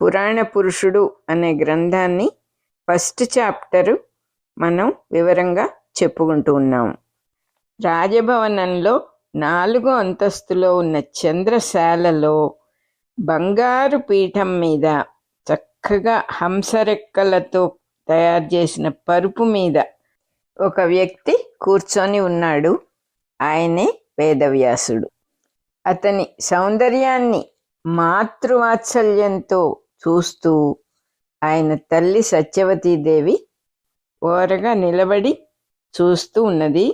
పురాణ పురుషుడు అనే గ్రంథాన్ని ఫస్ట్ చాప్టరు మనం వివరంగా చెప్పుకుంటూ ఉన్నాం. రాజభవనంలో 4వ అంతస్తులో ఉన్న చంద్రశాలలో బంగారు పీఠం మీద చక్కగా హంసరెక్కలతో తయారు చేసిన పరుపు మీద ఒక వ్యక్తి కూర్చొని ఉన్నాడు. ఆయనే వేదవ్యాసుడు. అతని సౌందర్యాన్ని మాతృవాత్సల్యంతో చూస్తూ ఆయన తల్లి సత్యవతీదేవి ఓరగా నిలబడి చూస్తూ ఉన్నది.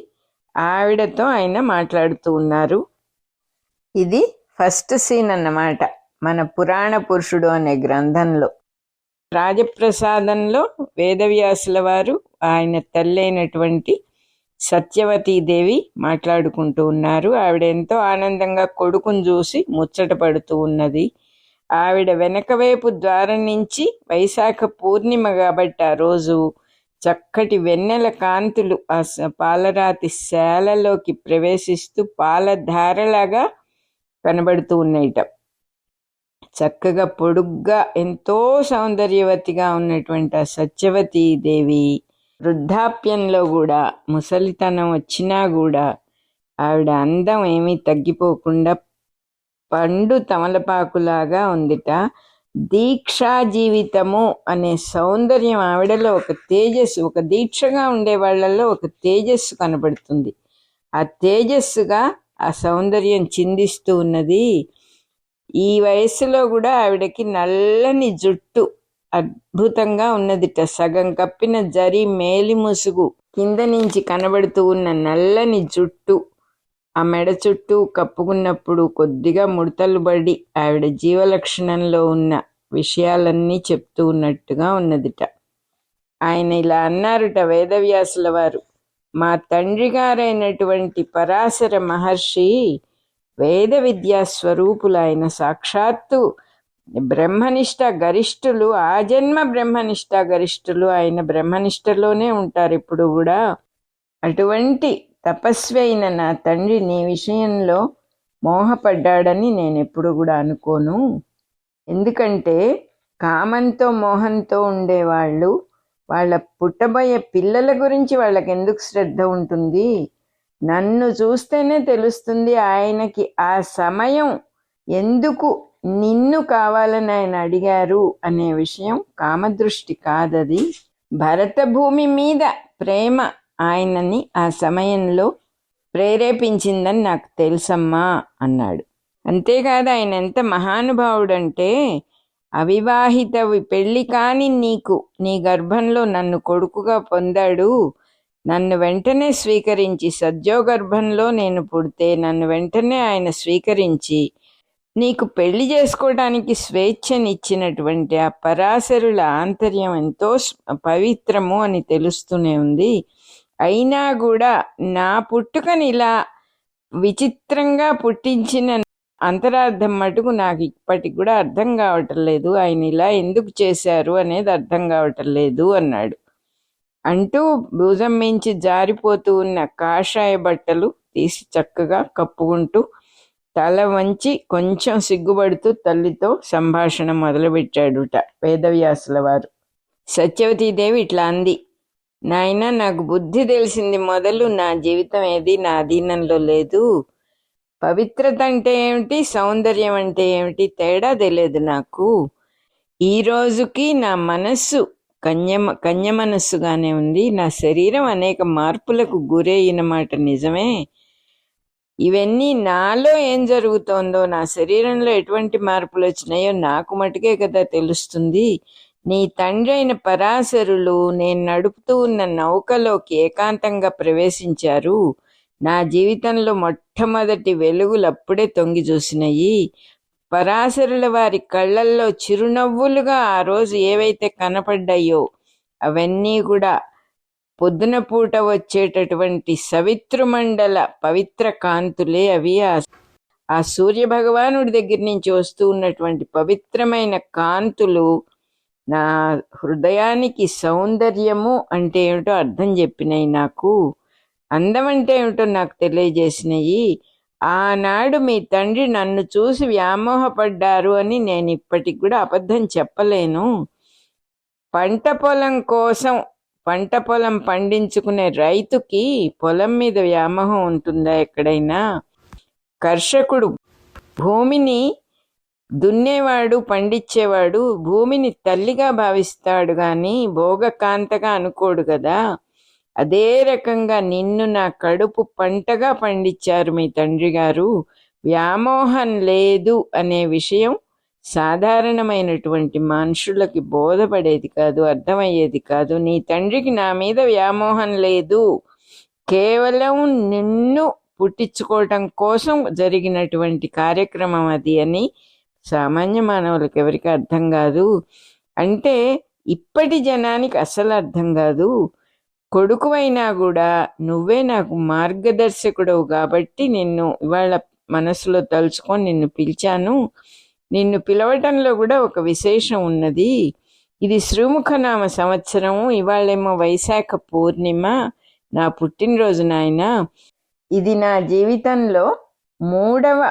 ఆవిడతో ఆయన మాట్లాడుతూ ఉన్నారు. ఇది ఫస్ట్ సీన్ అన్నమాట మన పురాణ పురుషుడు అనే గ్రంథంలో. రాజప్రసాదంలో వేదవ్యాసుల వారు ఆయన తల్లి అయినటువంటి సత్యవతీదేవి మాట్లాడుకుంటూ ఉన్నారు. ఆవిడ ఎంతో ఆనందంగా కొడుకును చూసి ముచ్చట పడుతూ ఉన్నది. ఆవిడ వెనకవైపు ద్వారం నుంచి వైశాఖ పూర్ణిమ కాబట్టి ఆ రోజు చక్కటి వెన్నెల కాంతులు ఆ పాలరాతి శాలలోకి ప్రవేశిస్తూ పాలధారలాగా కనబడుతూ ఉన్నాయిట. చక్కగా పొడుగ్గా ఎంతో సౌందర్యవతిగా ఉన్నటువంటి ఆ సత్యవతీదేవి వృద్ధాప్యంలో కూడా, ముసలితనం వచ్చినా కూడా ఆవిడ అందం ఏమీ తగ్గిపోకుండా పండు తమలపాకులాగా ఉందిట. దీక్షా జీవితము అనే సౌందర్యం ఆవిడలో ఒక తేజస్సు, ఒక దీక్షగా ఉండే వాళ్ళలో ఒక తేజస్సు కనబడుతుంది. ఆ తేజస్సుగా ఆ సౌందర్యం చిందిస్తూ ఉన్నది. ఈ వయస్సులో కూడా ఆవిడకి నల్లని జుట్టు అద్భుతంగా ఉన్నదిట. సగం కప్పిన జరి మేలి ముసుగు కింద నుంచి కనబడుతూ ఉన్న నల్లని జుట్టు ఆ మెడ చుట్టూ కప్పుకున్నప్పుడు కొద్దిగా ముడతలు పడి ఆవిడ జీవలక్షణంలో ఉన్న విషయాలన్నీ చెప్తూ ఉన్నట్టుగా ఉన్నదిట. ఆయన ఇలా అన్నారుట వేదవ్యాసుల వారు, మా తండ్రి గారైనటువంటి పరాశర మహర్షి వేద విద్యా స్వరూపులు. ఆయన సాక్షాత్తు బ్రహ్మనిష్ట గరిష్ఠులు, ఆజన్మ బ్రహ్మనిష్ట గరిష్ఠులు. ఆయన బ్రహ్మనిష్టలోనే ఉంటారు ఇప్పుడు కూడా. అటువంటి తపస్వి అయిన నా తండ్రి నీ విషయంలో మోహపడ్డాడని నేను ఎప్పుడు కూడా అనుకోను. ఎందుకంటే కామంతో మోహంతో ఉండేవాళ్ళు వాళ్ళ పుట్టబోయే పిల్లల గురించి వాళ్ళకి ఎందుకు శ్రద్ధ ఉంటుంది? నన్ను చూస్తేనే తెలుస్తుంది ఆయనకి ఆ సమయం ఎందుకు నిన్ను కావాలని ఆయన అడిగారు అనే విషయం కామదృష్టి కాదది. భరత భూమి మీద ప్రేమ ఆయనని ఆ సమయంలో ప్రేరేపించిందని నాకు తెలుసమ్మా అన్నాడు. అంతేకాదు ఆయన ఎంత మహానుభావుడంటే, అవివాహిత పెళ్లి కాని నీకు నీ గర్భంలో నన్ను కొడుకుగా పొందాడు. నన్ను వెంటనే స్వీకరించి, సద్యోగర్భంలో నేను పుడితే నన్ను వెంటనే ఆయన స్వీకరించి నీకు పెళ్లి చేసుకోవడానికి స్వేచ్ఛనిచ్చినటువంటి ఆ పరాశరుల ఆంతర్యం ఎంతో పవిత్రము అని తెలుస్తూనే ఉంది. అయినా కూడా నా పుట్టుకని ఇలా విచిత్రంగా పుట్టించిన అంతరార్థం మటుకు నాకు ఇప్పటికి కూడా అర్థం కావటం లేదు. ఆయన ఇలా ఎందుకు చేశారు అనేది అర్థం కావటం లేదు అన్నాడు. అంటూ భుజం మించి జారిపోతూ ఉన్న కాషాయ బట్టలు తీసి చక్కగా కప్పుకుంటూ తల వంచి కొంచెం సిగ్గుపడుతూ తల్లితో సంభాషణ మొదలుపెట్టాడుట వేదవ్యాసుల వారు. సత్యవతీదేవి ఇట్లా అంది, నాయన నాకు బుద్ధి తెలిసింది మొదలు నా జీవితం ఏది నా అధీనంలో లేదు. పవిత్రత అంటే ఏమిటి, సౌందర్యం అంటే ఏమిటి తేడా తెలియదు నాకు. ఈ రోజుకి నా మనస్సు కన్య మనస్సుగానే ఉంది. నా శరీరం అనేక మార్పులకు గురైన మాట నిజమే. ఇవన్నీ నాలో ఏం జరుగుతోందో, నా శరీరంలో ఎటువంటి మార్పులు వచ్చినాయో నాకు మటుకే కదా తెలుస్తుంది. నీ తండ్రి అయిన పరాశరులు నేను నడుపుతూ ఉన్న నౌకలోకి ఏకాంతంగా ప్రవేశించారు. నా జీవితంలో మొట్టమొదటి వెలుగులు అప్పుడే తొంగి చూసినాయి. పరాశరుల వారి కళ్ళల్లో చిరునవ్వులుగా ఆ రోజు ఏవైతే కనపడ్డాయో అవన్నీ కూడా పొద్దున పూట వచ్చేటటువంటి సవితృమండల పవిత్ర కాంతులే అవి. ఆ సూర్య భగవానుడి దగ్గర నుంచి వస్తూ ఉన్నటువంటి పవిత్రమైన కాంతులు నా హృదయానికి సౌందర్యము అంటే ఏమిటో అర్థం చెప్పినాయి. నాకు అందం అంటే ఏమిటో నాకు తెలియజేసినాయి. ఆనాడు మీ తండ్రి నన్ను చూసి వ్యామోహపడ్డారు అని నేను ఇప్పటికి కూడా అబద్ధం చెప్పలేను. పంట పొలం పండించుకునే రైతుకి పొలం మీద వ్యామోహం ఉంటుందా ఎక్కడైనా? కర్షకుడు భూమిని దున్నేవాడు, పండించేవాడు భూమిని తల్లిగా భావిస్తాడు గాని భోగకాంతగా అనుకోడు కదా. అదే రకంగా నిన్ను నా కడుపు పంటగా పండించారు మీ తండ్రి గారు. వ్యామోహం లేదు అనే విషయం సాధారణమైనటువంటి మనుషులకి బోధపడేది కాదు, అర్థమయ్యేది కాదు. నీ తండ్రికి నా మీద వ్యామోహం లేదు, కేవలం నిన్ను పుట్టించుకోవటం కోసం జరిగినటువంటి కార్యక్రమం అది అని సామాన్య మానవులకు ఎవరికి అర్థం కాదు. అంటే ఇప్పటి జనానికి అసలు అర్థం కాదు. కొడుకువైనా కూడా నువ్వే నాకు మార్గదర్శకుడవు కాబట్టి నిన్ను ఇవాళ మనసులో తలుచుకొని నిన్ను పిలిచాను. నిన్ను పిలవటంలో కూడా ఒక విశేషం ఉన్నది. ఇది శ్రీముఖనామ సంవత్సరము, ఇవాళేమో వైశాఖ పూర్ణిమ, నా పుట్టినరోజు నాయన. ఇది నా జీవితంలో 3వ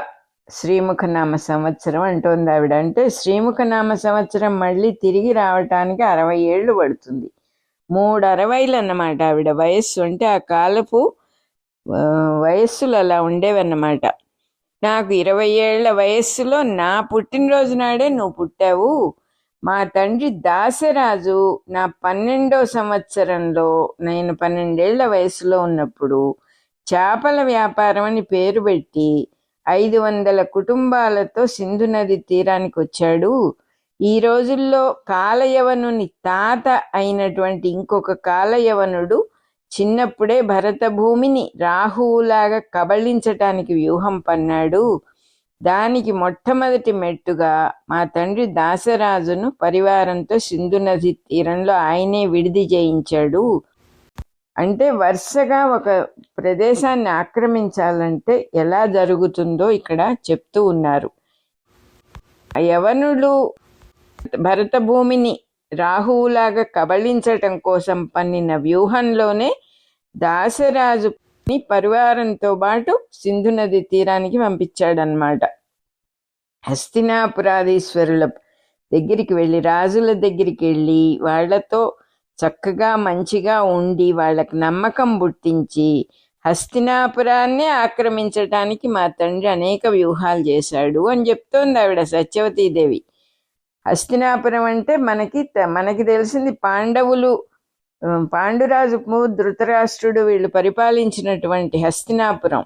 శ్రీముఖనామ సంవత్సరం అంటోంది ఆవిడ. అంటే శ్రీముఖనామ సంవత్సరం మళ్ళీ తిరిగి రావటానికి 60 ఏళ్ళు పడుతుంది. 360 అన్నమాట ఆవిడ వయస్సు. అంటే ఆ కాలపు వయస్సులు అలా ఉండేవన్నమాట. నాకు 20 ఏళ్ల వయస్సులో నా పుట్టినరోజు నాడే నువ్వు పుట్టావు. మా తండ్రి దాసరాజు నా 12వ సంవత్సరంలో, నేను 12 ఏళ్ల వయసులో ఉన్నప్పుడు చేపల వ్యాపారం అని పేరు పెట్టి 500 కుటుంబాలతో సింధు నది తీరానికి వచ్చాడు. ఈ రోజుల్లో కాలయవనుని తాత అయినటువంటి ఇంకొక కాలయవనుడు చిన్నప్పుడే భరత భూమిని రాహువులాగా కబళించటానికి వ్యూహం పన్నాడు. దానికి మొట్టమొదటి మెట్టుగా మా తండ్రి దాసరాజును పరివారంతో సింధు నది తీరంలో ఆయనే విడిది చేయించాడు. అంటే వరుసగా ఒక ప్రదేశాన్ని ఆక్రమించాలంటే ఎలా జరుగుతుందో ఇక్కడ చెప్తూ ఉన్నారు. యవనులు భరత భూమిని రాహువులాగా కబళించటం కోసం పన్నిన వ్యూహంలోనే దాసరాజుని పరివారంతో పాటు సింధు నది తీరానికి పంపించాడనమాట. హస్తినాపురాధీశ్వరుల దగ్గరికి వెళ్ళి, రాజుల దగ్గరికి వెళ్ళి వాళ్లతో చక్కగా మంచిగా ఉండి వాళ్ళకి నమ్మకం పుట్టించి హస్తినాపురాన్ని ఆక్రమించటానికి మా తండ్రి అనేక వ్యూహాలు చేశాడు అని చెప్తోంది ఆవిడ సత్యవతీదేవి. హస్తినాపురం అంటే మనకి తెలిసింది పాండురాజు ధృతరాష్ట్రుడు వీళ్ళు పరిపాలించినటువంటి హస్తినాపురం.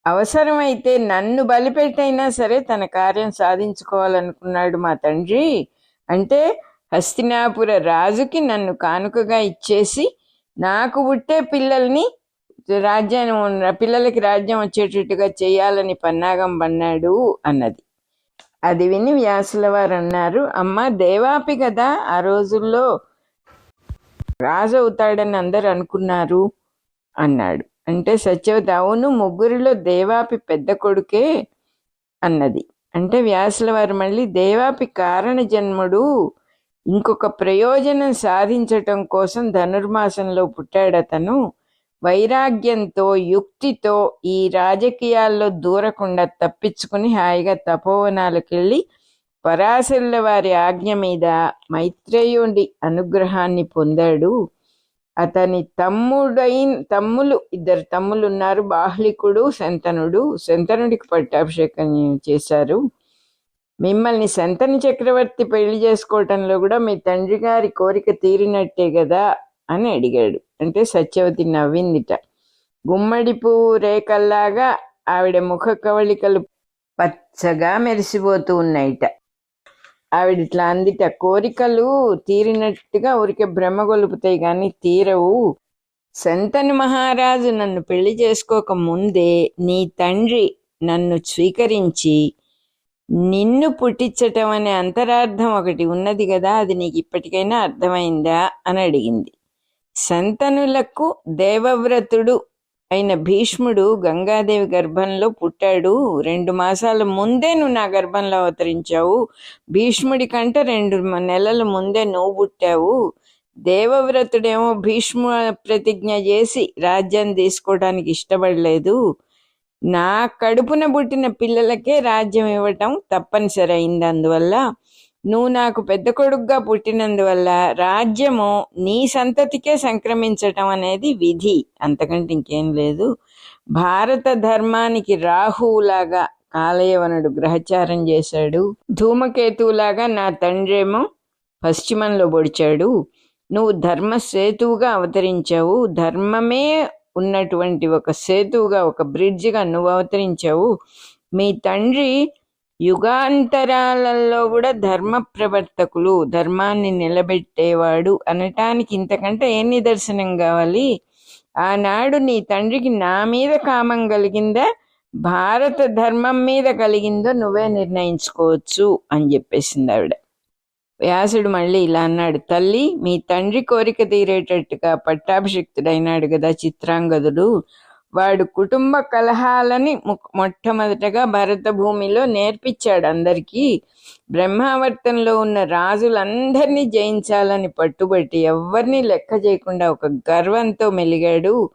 అవసరమైతే నన్ను బలిపెట్టైనా సరే తన కార్యం సాధించుకోవాలనుకున్నాడు మా తండ్రి. అంటే హస్తినాపుర రాజుకి నన్ను కానుకగా ఇచ్చేసి నాకు పుట్టే పిల్లలకి రాజ్యం వచ్చేటట్టుగా చేయాలని పన్నాగం పన్నాడు అన్నది. అది విని వ్యాసుల వారు అన్నారు, అమ్మ దేవాపి కదా ఆ రోజుల్లో రాజు అవుతాడని అందరు అనుకున్నారు అన్నాడు. అంటే సత్యవతి అవును, ముగ్గురిలో దేవాపి పెద్ద కొడుకే అన్నది. అంటే వ్యాసుల వారు మళ్ళీ దేవాపి కారణ జన్ముడు, ఇంకొక ప్రయోజనం సాధించటం కోసం ధనుర్మాసంలో పుట్టాడతను. వైరాగ్యంతో యుక్తితో ఈ రాజకీయాల్లో దూరకుండా తప్పించుకుని హాయిగా తపోవనాలకు వెళ్ళి పరాశరుల వారి ఆజ్ఞ మీద మైత్రేయుడి అనుగ్రహాన్ని పొందాడు. అతని ఇద్దరు తమ్ములు ఉన్నారు, బాహ్లికుడు, శంతనుడు. శంతనుడికి పట్టాభిషేకం చేశారు. మిమ్మల్ని శంతను చక్రవర్తి పెళ్లి చేసుకోవటంలో కూడా మీ తండ్రి గారి కోరిక తీరినట్టే కదా అని అడిగాడు. అంటే సత్యవతి నవ్విందిట. గుమ్మడి పువ్వు రేకల్లాగా ఆవిడ ముఖ కవళికలు పచ్చగా మెరిసిపోతూ ఉన్నాయిట. ఆవిడ ఇట్లా అందిట, కోరికలు తీరినట్టుగా ఊరికే భ్రమ గొలుపుతాయి కానీ తీరవు. శంతను మహారాజు నన్ను పెళ్లి చేసుకోక ముందే నీ తండ్రి నన్ను స్వీకరించి నిన్ను పుట్టించటం అనే అంతరార్థం ఒకటి ఉన్నది కదా, అది నీకు ఇప్పటికైనా అర్థమైందా అని అడిగింది. శంతనులకు దేవవ్రతుడు అయిన భీష్ముడు గంగాదేవి గర్భంలో పుట్టాడు. 2 మాసాల ముందే నువ్వు నా గర్భంలో అవతరించావు. భీష్ముడి కంటే 2 నెలల ముందే నువ్వు పుట్టావు. దేవవ్రతుడేమో భీష్మ ప్రతిజ్ఞ చేసి రాజ్యాన్ని తీసుకోవడానికి ఇష్టపడలేదు. నా కడుపున పుట్టిన పిల్లలకే రాజ్యం ఇవ్వటం తప్పనిసరి అయింది. అందువల్ల నువ్వు నాకు పెద్ద కొడుకుగా పుట్టినందువల్ల రాజ్యము నీ సంతతికే సంక్రమించటం అనేది విధి, అంతకంటే ఇంకేం లేదు. భారత ధర్మానికి రాహువులాగా కాలయవనుడు గ్రహచారం చేశాడు. ధూమకేతువులాగా నా తండ్రేమో పశ్చిమంలో పొడిచాడు. నువ్వు ధర్మ సేతువుగా అవతరించావు. ధర్మమే ఉన్నటువంటి ఒక సేతువుగా, ఒక బ్రిడ్జిగా నువ్వు అవతరించావు. మీ తండ్రి యుగాంతరాలలో కూడా ధర్మ ప్రవర్తకులు, ధర్మాన్ని నిలబెట్టేవాడు అనటానికి ఇంతకంటే ఏ నిదర్శనం కావాలి? ఆనాడు నీ తండ్రికి నా మీద కామం కలిగిందా, భారత ధర్మం మీద కలిగిందో నువ్వే నిర్ణయించుకోవచ్చు అని చెప్పేసింది ఆవిడ. వ్యాసుడు మళ్ళీ ఇలా అన్నాడు, తల్లి మీ తండ్రి కోరిక తీరేటట్టుగా పట్టాభిషిక్తుడైనాడు కదా చిత్రాంగదుడు. వాడు కుటుంబ కలహాలని మొట్టమొదటగా భరత భూమిలో నేర్పించాడు అందరికీ. బ్రహ్మావర్తంలో ఉన్న రాజులందరినీ జయించాలని పట్టుబట్టి ఎవరిని లెక్క చేయకుండా ఒక గర్వంతో మెలిగాడు.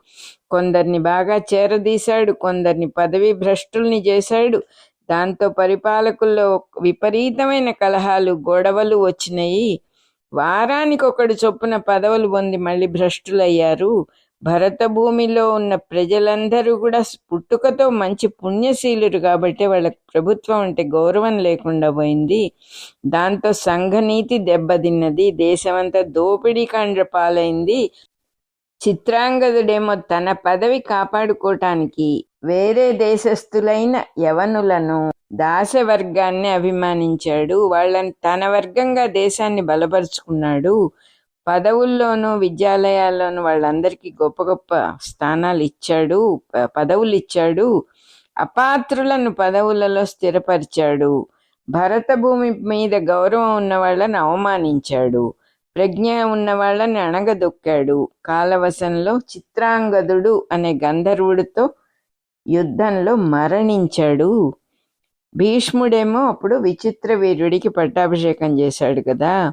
కొందరిని బాగా చేరదీశాడు, కొందరిని పదవీ భ్రష్టుల్ని చేశాడు. దాంతో పరిపాలకుల్లో విపరీతమైన కలహాలు, గొడవలు వచ్చినాయి. వారానికి ఒకడు చొప్పున పదవులు పొంది మళ్ళీ భ్రష్టులయ్యారు. భరత భూమిలో ఉన్న ప్రజలందరూ కూడా పుట్టుకతో మంచి పుణ్యశీలురు కాబట్టి వాళ్ళకి ప్రభుత్వం అంటే గౌరవం లేకుండా పోయింది. దాంతో సంఘనీతి దెబ్బతిన్నది. దేశమంతా దోపిడీ కాండ్ర పాలైంది. చిత్రాంగదుడేమో తన పదవి కాపాడుకోవటానికి వేరే దేశస్థులైన యవనులను, దాసవర్గాన్ని అభిమానించాడు. వాళ్ళని తన వర్గంగా దేశాన్ని బలపరుచుకున్నాడు. పదవుల్లోనూ విద్యాలయాల్లోనూ వాళ్ళందరికీ గొప్ప గొప్ప స్థానాలు ఇచ్చాడు, పదవులు ఇచ్చాడు. అపాత్రులను పదవులలో స్థిరపరిచాడు. భరత భూమి మీద గౌరవం ఉన్న వాళ్ళని అవమానించాడు. ప్రజ్ఞ ఉన్న వాళ్ళని అణగదొక్కాడు. కాలవశంలో చిత్రాంగదుడు అనే గంధర్వుడితో యుద్ధంలో మరణించాడు. భీష్ముడేమో అప్పుడు విచిత్ర వీర్యుడికి పట్టాభిషేకం చేశాడు కదా.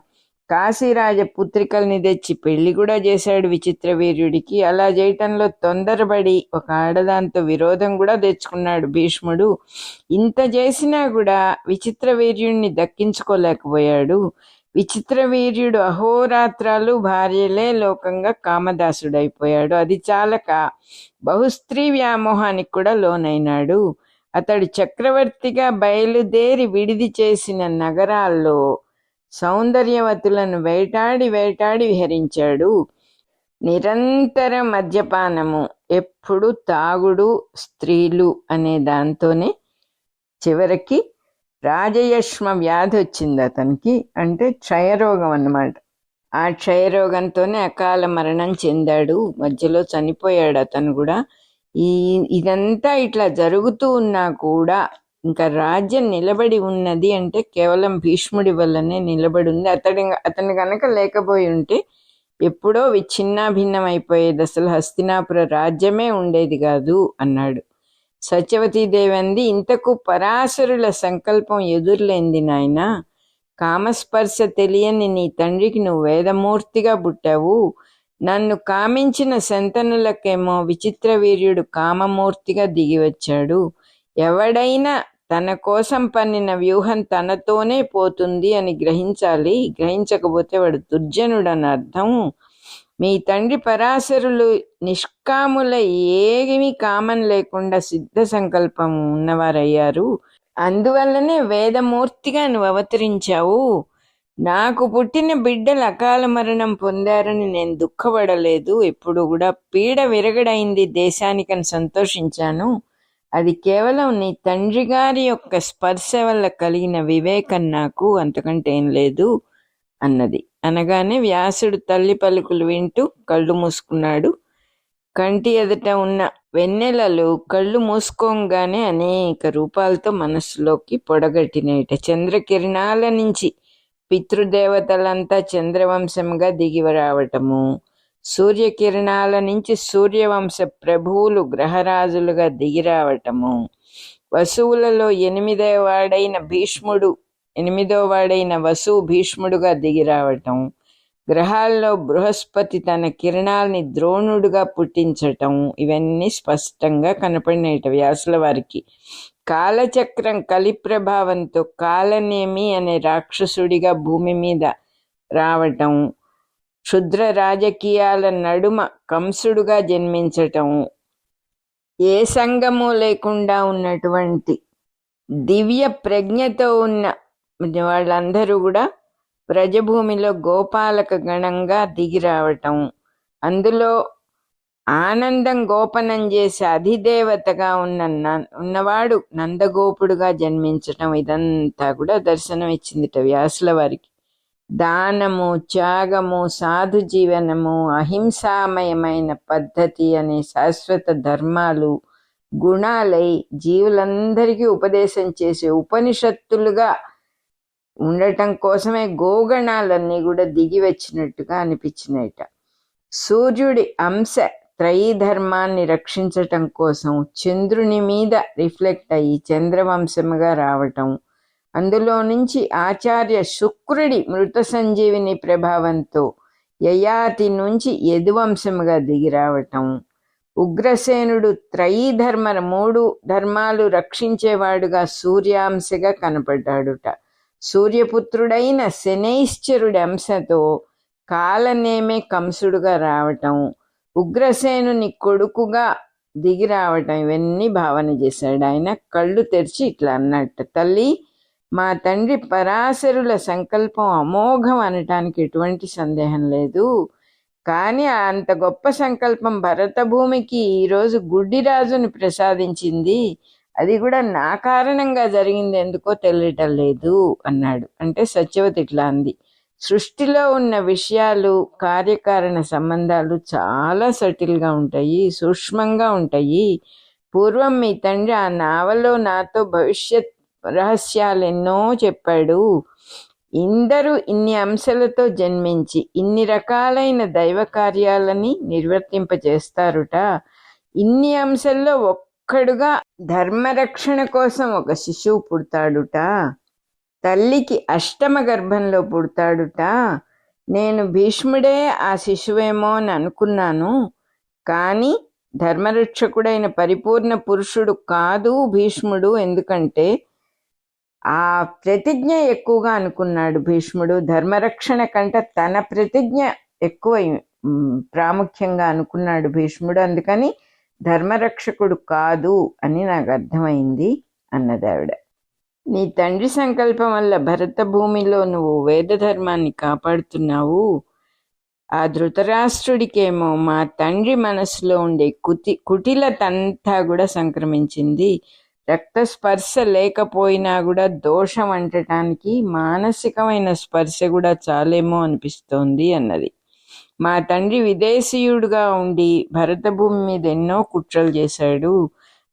కాశీరాజ పుత్రికల్ని తెచ్చి పెళ్లి కూడా చేశాడు విచిత్ర వీర్యుడికి. అలా చేయటంలో తొందరపడి ఒక ఆడదాంతో విరోధం కూడా తెచ్చుకున్నాడు భీష్ముడు. ఇంత చేసినా కూడా విచిత్ర వీర్యుడిని దక్కించుకోలేకపోయాడు. విచిత్ర వీర్యుడు అహోరాత్రాలు భార్యలే లోకంగా కామదాసుడైపోయాడు. అది చాలక బహుస్త్రీ వ్యామోహానికి కూడా లోనైనాడు. అతడు చక్రవర్తిగా బయలుదేరి విడిది చేసిన నగరాల్లో సౌందర్యవతులను వేటాడి వేటాడి విహరించాడు. నిరంతర మద్యపానము, ఎప్పుడు తాగుడు, స్త్రీలు అనే దాంతోనే చివరికి రాజయష్మ వ్యాధి వచ్చింది అతనికి. అంటే క్షయరోగం అన్నమాట. ఆ క్షయరోగంతోనే అకాల మరణం చెందాడు. మధ్యలో చనిపోయాడు అతను కూడా. ఇదంతా ఇట్లా జరుగుతూ ఉన్నా కూడా ఇంకా రాజ్యం నిలబడి ఉన్నది అంటే కేవలం భీష్ముడి వల్లనే నిలబడి ఉంది. అతను కనుక లేకపోయి ఉంటే ఎప్పుడో విచ్ఛిన్నాభిన్నం అయిపోయేది, అసలు హస్తినాపుర రాజ్యమే ఉండేది కాదు అన్నాడు. సత్యవతీదేవి అంది, ఇంతకు పరాశరుల సంకల్పం ఎదురులేంది నాయనా. కామస్పర్శ తెలియని నీ తండ్రికి నువ్వు వేదమూర్తిగా పుట్టావు. నన్ను కామించిన శంతనులకేమో విచిత్ర వీర్యుడు కామమూర్తిగా దిగివచ్చాడు. ఎవడైనా తన కోసం పన్నిన వ్యూహం తనతోనే పోతుంది అని గ్రహించాలి. గ్రహించకపోతే వాడు దుర్జనుడని అర్థం. మీ తండ్రి పరాశరులు నిష్కాముల, ఏమీ కామం లేకుండా సిద్ధ సంకల్పం ఉన్నవారయ్యారు. అందువల్లనే వేదమూర్తిగా నువ్వు అవతరించావు. నాకు పుట్టిన బిడ్డలు అకాల మరణం పొందారని నేను దుఃఖపడలేదు. ఎప్పుడు కూడా పీడ విరగడైంది దేశానికని సంతోషించాను. అది కేవలం నీ తండ్రి గారి యొక్క స్పర్శ వల్ల కలిగిన వివేకం నాకు, అంతకంటే ఏం లేదు అన్నది. అనగానే వ్యాసుడు తల్లి పలుకులు వింటూ కళ్ళు మూసుకున్నాడు. కంటి ఎదుట ఉన్న వెన్నెలలు కళ్ళు మూసుకోగానే అనేక రూపాలతో మనస్సులోకి పొడగట్టినేట. చంద్రకిరణాల నుంచి పితృదేవతలంతా చంద్రవంశంగా దిగి రావటము, సూర్యకిరణాల నుంచి సూర్యవంశ ప్రభువులు గ్రహరాజులుగా దిగిరావటము, వసువులలో ఎనిమిదవ వాడైన వసువు భీష్ముడుగా దిగిరావటం, గ్రహాల్లో బృహస్పతి తన కిరణాల్ని ద్రోణుడుగా పుట్టించటం, ఇవన్నీ స్పష్టంగా కనపడినట వ్యాసుల వారికి. కాలచక్రం కలి ప్రభావంతో కాలనేమి అనే రాక్షసుడిగా భూమి మీద రావటం, క్షుద్ర రాజకీయాల నడుమ కంసుడుగా జన్మించటం, ఏ సంగము లేకుండా ఉన్నటువంటి దివ్య ప్రజ్ఞతో ఉన్న వాళ్ళందరూ కూడా బ్రజభూమిలో గోపాలక గణంగా దిగి రావటం, అందులో ఆనందం గోపనం చేసే అధిదేవతగా ఉన్నవాడు నందగోపుడుగా జన్మించటం, ఇదంతా కూడా దర్శనం ఇచ్చిందిట వ్యాసుల వారికి. దానము, త్యాగము, సాధు జీవనము, అహింసామయమైన పద్ధతి అనే శాశ్వత ధర్మాలు గుణాలై జీవులందరికీ ఉపదేశం చేసే ఉపనిషత్తులుగా ఉండటం కోసమే గోగణాలన్నీ కూడా దిగి వచ్చినట్టుగా అనిపించినట. సూర్యుడి అంశ త్రయీ ధర్మాన్ని రక్షించటం కోసం చంద్రుని మీద రిఫ్లెక్ట్ అయ్యి చంద్రవంశముగా రావటం, అందులో నుంచి ఆచార్య శుక్రుడి మృత సంజీవిని ప్రభావంతో యయాతి నుంచి యదువంశముగా దిగి రావటం, ఉగ్రసేనుడు త్రయీ మూడు ధర్మాలు రక్షించేవాడుగా సూర్యాంశగా కనపడ్డాడుట. సూర్యపుత్రుడైన శనైశ్చరుడి అంశతో కాలనేమే కంసుడుగా రావటం, ఉగ్రసేనుని కొడుకుగా దిగి రావటం, ఇవన్నీ భావన చేశాడు. ఆయన కళ్ళు తెరిచి ఇట్లా అన్నట్టు, తల్లి, మా తండ్రి పరాశరుల సంకల్పం అమోఘం అనటానికి ఎటువంటి సందేహం లేదు. కానీ అంత గొప్ప సంకల్పం భరతభూమికి ఈరోజు గుడ్డిరాజుని ప్రసాదించింది. అది కూడా నా కారణంగా జరిగింది, ఎందుకో తెలియటం లేదు అన్నాడు. అంటే సత్యవతి ఇట్లా అంది, సృష్టిలో ఉన్న విషయాలు, కార్యకారణ సంబంధాలు చాలా సటిల్గా ఉంటాయి, సూక్ష్మంగా ఉంటాయి. పూర్వం మీ తండ్రి ఆ నావలో నాతో భవిష్యత్ రహస్యాలు ఎన్నో చెప్పాడు. ఇందరూ ఇన్ని అంశాలతో జన్మించి ఇన్ని రకాలైన దైవ కార్యాలని నిర్వర్తింపజేస్తారుట. ఇన్ని అంశాల్లో ఒక్కడుగా ధర్మరక్షణ కోసం ఒక శిశువు పుడతాడుట. తల్లికి అష్టమ గర్భంలో పుడతాడుట. నేను భీష్ముడే ఆ శిశువేమో అని అనుకున్నాను, కానీ ధర్మరక్షకుడైన పరిపూర్ణ పురుషుడు కాదు భీష్ముడు. ఎందుకంటే ఆ ప్రతిజ్ఞ ఎక్కువగా అనుకున్నాడు భీష్ముడు. ధర్మరక్షణ కంటే తన ప్రతిజ్ఞ ఎక్కువ ప్రాముఖ్యంగా అనుకున్నాడు భీష్ముడు. అందుకని ధర్మరక్షకుడు కాదు అని నాకు అర్థమైంది అన్నది ఆవిడ. నీ తండ్రి సంకల్పం వల్ల భరత భూమిలో నువ్వు వేద ధర్మాన్ని కాపాడుతున్నావు. ఆ ధృతరాష్ట్రుడికేమో మా తండ్రి మనసులో ఉండే కుటిలతంతా కూడా సంక్రమించింది. రక్తస్పర్శ లేకపోయినా కూడా దోషం అంటటానికి మానసికమైన స్పర్శ కూడా చాలేమో అనిపిస్తోంది అన్నది. మా తండ్రి విదేశీయుడుగా ఉండి భరతభూమి మీద ఎన్నో కుట్రలు చేశాడు.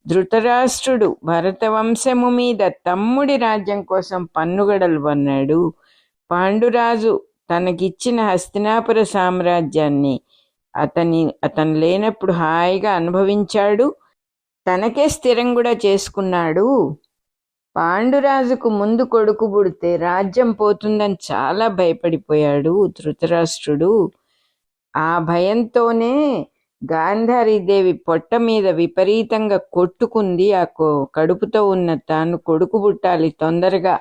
ధృతరాష్ట్రుడు భరతవంశము మీద తమ్ముడి రాజ్యం కోసం పన్నుగడలు పన్నాడు. పాండురాజు తనకిచ్చిన హస్తినాపుర సామ్రాజ్యాన్ని అతను లేనప్పుడు హాయిగా అనుభవించాడు, తనకే స్థిరం కూడా చేసుకున్నాడు. పాండురాజుకు ముందు కొడుకు పుడితే రాజ్యం పోతుందని చాలా భయపడిపోయాడు ధృతరాష్ట్రుడు. ఆ భయంతోనే గాంధారీదేవి పొట్ట మీద విపరీతంగా కొట్టుకుంది. ఆ కడుపుతో ఉన్న తాను కొడుకు పుట్టాలి తొందరగా,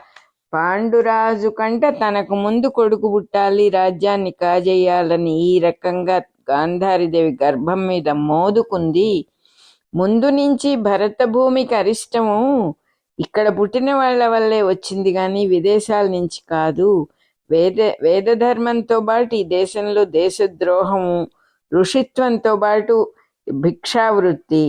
పాండురాజు కంటే తనకు ముందు కొడుకు పుట్టాలి, రాజ్యాన్ని కాజేయాలని ఈ రకంగా గాంధారీదేవి గర్భం మీద మోదుకుంది. ముందు నుంచి భరత భూమికి అరిష్టము ఇక్కడ పుట్టిన వాళ్ళ వల్లే వచ్చింది, కానీ విదేశాల నుంచి కాదు. వేదధర్మంతో పాటు ఈ దేశంలో దేశద్రోహము, ఋషిత్వంతో పాటు భిక్షావృత్తి,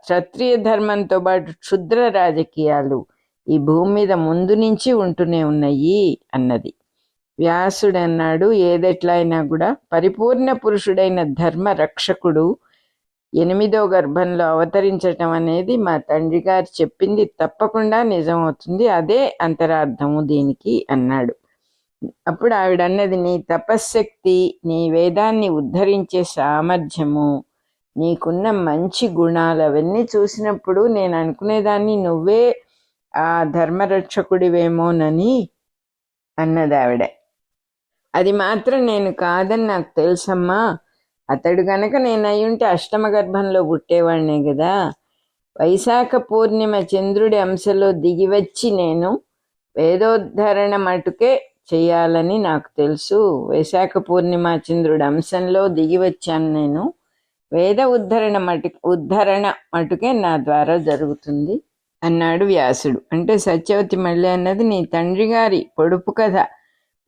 క్షత్రియ ధర్మంతో పాటు క్షుద్ర రాజకీయాలు ఈ భూమి మీద ముందు నుంచి ఉంటూనే ఉన్నాయి అన్నది. వ్యాసుడు అన్నాడు, ఏదెట్లా అయినా కూడా పరిపూర్ణ పురుషుడైన ధర్మ రక్షకుడు 8వ గర్భంలో అవతరించటం అనేది మా తండ్రి గారు చెప్పింది తప్పకుండా నిజమవుతుంది, అదే అంతరార్థము దీనికి అన్నాడు. అప్పుడు ఆవిడ అన్నది, నీ తపశ్శక్తి, నీ వేదాన్ని ఉద్ధరించే సామర్థ్యము, నీకున్న మంచి గుణాలు అవన్నీ చూసినప్పుడు నేను అనుకునేదాన్ని నువ్వే ఆ ధర్మరక్షకుడివేమోనని అన్నది ఆవిడ. అది మాత్రం నేను కాదని నాకు తెలుసమ్మా. అతడు గనక నేను అయ్యుంటే అష్టమ గర్భంలో పుట్టేవాడినే కదా. వైశాఖ పూర్ణిమ చంద్రుడి అంశలో దిగివచ్చి నేను వేదోద్ధరణ మటుకే చెయ్యాలని నాకు తెలుసు. వైశాఖ పూర్ణిమ చంద్రుడి అంశంలో దిగి వచ్చాను నేను. వేద ఉద్ధరణ మటుకే నా ద్వారా జరుగుతుంది అన్నాడు వ్యాసుడు. అంటే సత్యవతి మళ్ళీ అన్నది, నీ తండ్రి గారి పొడుపు కథ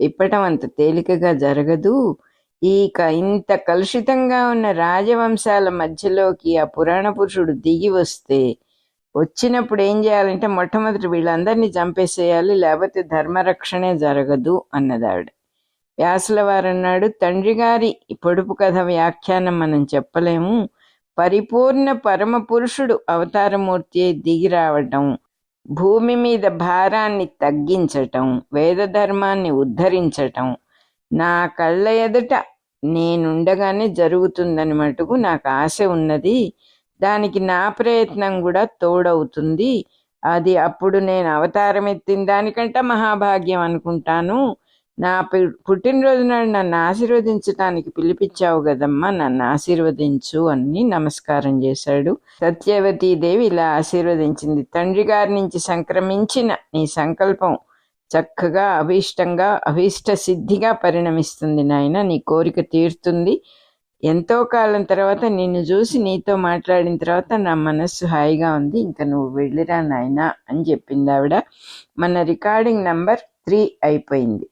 విప్పటం అంత తేలికగా జరగదు. ఇంత కలుషితంగా ఉన్న రాజవంశాల మధ్యలోకి ఆ పురాణ పురుషుడు దిగి వస్తే, వచ్చినప్పుడు ఏం చేయాలంటే మొట్టమొదటి వీళ్ళందరినీ చంపేసేయాలి, లేకపోతే ధర్మరక్షణే జరగదు అన్నదావిడ. వ్యాసుల వారన్నాడు, తండ్రి గారి పొడుపు కథ వ్యాఖ్యానం మనం చెప్పలేము. పరిపూర్ణ పరమ పురుషుడు అవతారమూర్తి దిగి రావటం, భూమి మీద భారాన్ని తగ్గించటం, వేద ధర్మాన్ని ఉద్ధరించటం నా కళ్ళ ఎదుట నేనుండగానే జరుగుతుందని మటుకు నాకు ఆశ ఉన్నది. దానికి నా ప్రయత్నం కూడా తోడవుతుంది. అది అప్పుడు నేను అవతారం ఎత్తిన దానికంటే మహాభాగ్యం అనుకుంటాను. నా పుట్టినరోజు నాడు నన్ను ఆశీర్వదించటానికి పిలిపించావు కదమ్మా, నన్ను ఆశీర్వదించు అని నమస్కారం చేశాడు. సత్యవతీదేవి ఇలా ఆశీర్వదించింది. తండ్రి గారి నుంచి సంక్రమించిన నీ సంకల్పం చక్కగా అభీష్ట సిద్ధిగా పరిణమిస్తుంది నాయన. నీ కోరిక తీరుతుంది. ఎంతో కాలం తర్వాత నిన్ను చూసి నీతో మాట్లాడిన తర్వాత నా మనస్సు హాయిగా ఉంది. ఇంకా నువ్వు వెళ్ళిరా నాయన అని చెప్పింది ఆవిడ. మన రికార్డింగ్ నంబర్ 3 అయిపోయింది.